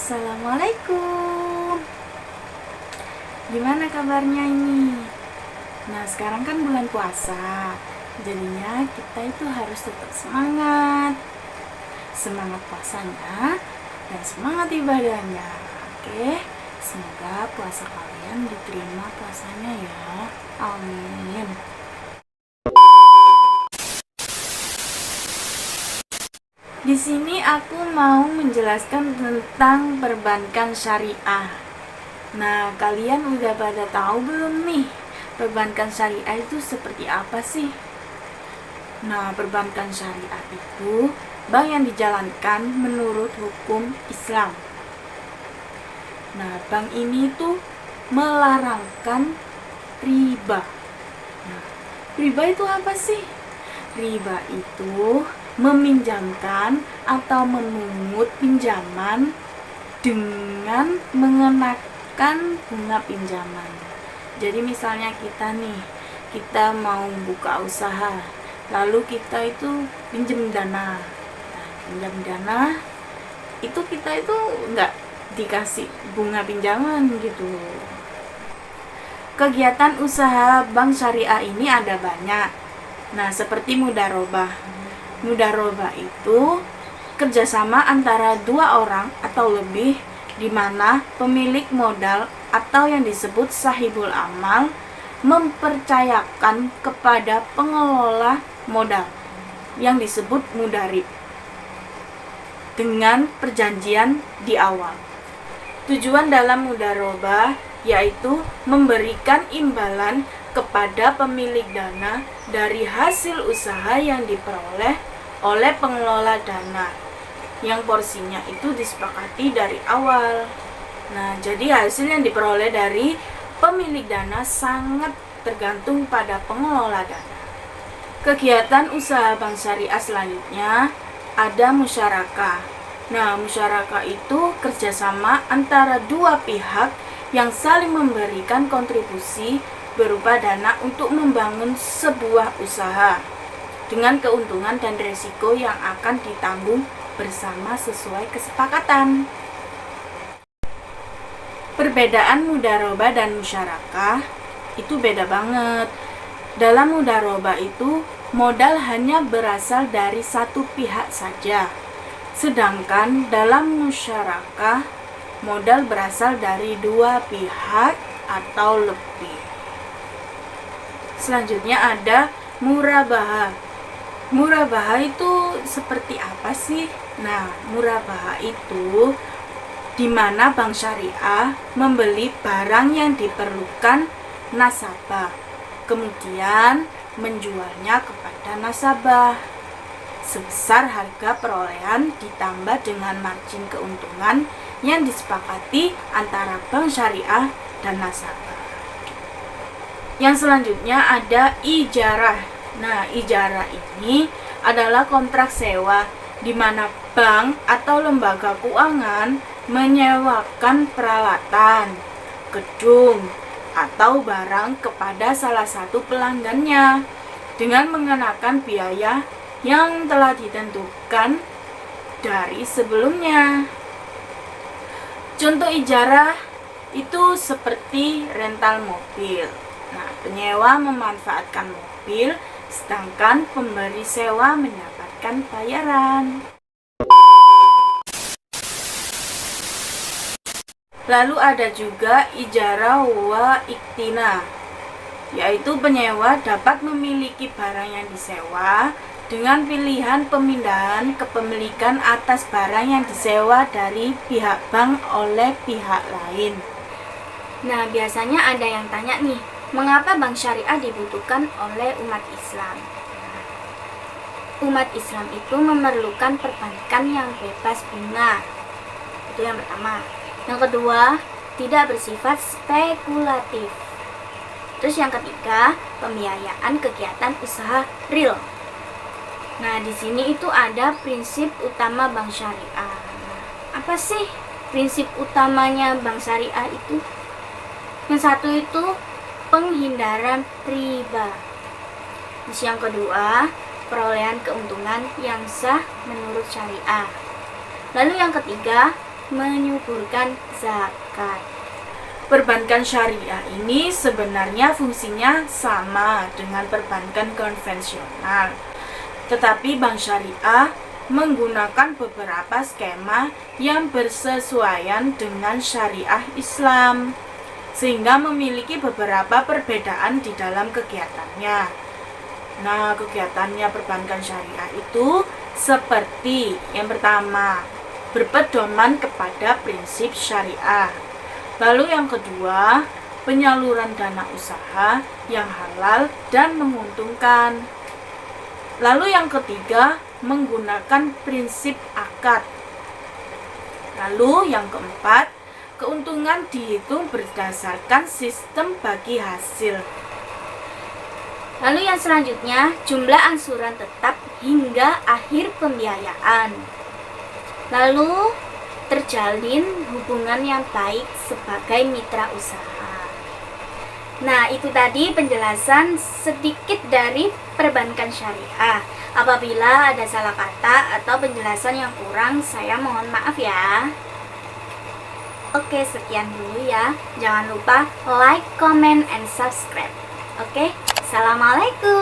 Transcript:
Assalamualaikum. Gimana kabarnya ini? Nah, sekarang kan bulan puasa. Jadinya kita itu harus tetap semangat. Semangat puasanya dan semangat ibadahnya. Oke. Semoga puasa kalian diterima puasanya ya. Amin. Di sini aku mau menjelaskan tentang perbankan syariah. Nah, kalian udah pada tahu belum nih, perbankan syariah itu seperti apa sih? Nah, perbankan syariah itu bank yang dijalankan menurut hukum Islam. Nah, bank ini tuh melarangkan riba. Nah, riba itu apa sih? Riba itu meminjamkan atau memungut pinjaman dengan mengenakan bunga pinjaman. Jadi misalnya kita mau buka usaha, lalu kita itu pinjam dana. Nah, pinjam dana itu kita itu nggak dikasih bunga pinjaman gitu. Kegiatan usaha bank syariah ini ada banyak. Nah, seperti mudharabah. Mudharabah itu kerjasama antara dua orang atau lebih, di mana pemilik modal atau yang disebut sahibul amal mempercayakan kepada pengelola modal yang disebut mudharib dengan perjanjian di awal. Tujuan dalam mudharabah yaitu memberikan imbalan kepada pemilik dana dari hasil usaha yang diperoleh oleh pengelola dana yang porsinya itu disepakati dari awal. Nah, jadi hasil yang diperoleh dari pemilik dana sangat tergantung pada pengelola dana. Kegiatan usaha bank syariah selanjutnya ada musyarakah. Nah, musyarakah itu kerjasama antara dua pihak yang saling memberikan kontribusi berupa dana untuk membangun sebuah usaha dengan keuntungan dan resiko yang akan ditanggung bersama sesuai kesepakatan. Perbedaan mudharabah dan musyarakah itu beda banget. Dalam mudharabah itu modal hanya berasal dari satu pihak saja. Sedangkan dalam musyarakah modal berasal dari dua pihak atau lebih. Selanjutnya ada murabahah. Murabahah itu seperti apa sih? Nah, murabahah itu di mana bank syariah membeli barang yang diperlukan nasabah, kemudian menjualnya kepada nasabah sebesar harga perolehan ditambah dengan margin keuntungan yang disepakati antara bank syariah dan nasabah. Yang selanjutnya ada ijarah. Nah, ijarah ini adalah kontrak sewa di mana bank atau lembaga keuangan menyewakan peralatan, gedung, atau barang kepada salah satu pelanggannya dengan mengenakan biaya yang telah ditentukan dari sebelumnya. Contoh ijarah itu seperti rental mobil. Nah, penyewa memanfaatkan mobil, sedangkan pemberi sewa mendapatkan bayaran. Lalu ada juga ijarah wa iktina, yaitu penyewa dapat memiliki barang yang disewa dengan pilihan pemindahan kepemilikan atas barang yang disewa dari pihak bank oleh pihak lain. Nah, biasanya ada yang tanya nih, mengapa bank syariah dibutuhkan oleh umat Islam? Umat Islam itu memerlukan perbankan yang bebas bunga. Itu yang pertama. Yang kedua, tidak bersifat spekulatif. Terus yang ketiga, pembiayaan kegiatan usaha real. Nah, di sini itu ada prinsip utama bank syariah. Apa sih prinsip utamanya bank syariah itu? Yang satu itu penghindaran riba. Terus yang kedua, perolehan keuntungan yang sah menurut syariah. Lalu yang ketiga, menyuburkan zakat. Perbankan syariah ini sebenarnya fungsinya sama dengan perbankan konvensional. Tetapi bank syariah menggunakan beberapa skema yang bersesuaian dengan syariah Islam, sehingga memiliki beberapa perbedaan di dalam kegiatannya. Nah, kegiatannya perbankan syariah itu seperti yang pertama, berpedoman kepada prinsip syariah. Lalu yang kedua, penyaluran dana usaha yang halal dan menguntungkan. Lalu yang ketiga, menggunakan prinsip akad. Lalu yang keempat, keuntungan dihitung berdasarkan sistem bagi hasil. Lalu yang selanjutnya, jumlah angsuran tetap hingga akhir pembiayaan. Lalu terjalin hubungan yang baik sebagai mitra usaha. Nah, itu tadi penjelasan sedikit dari perbankan syariah. Apabila ada salah kata atau penjelasan yang kurang, saya mohon maaf ya. Oke, sekian dulu ya. Jangan lupa like, comment, and subscribe. Oke, assalamualaikum.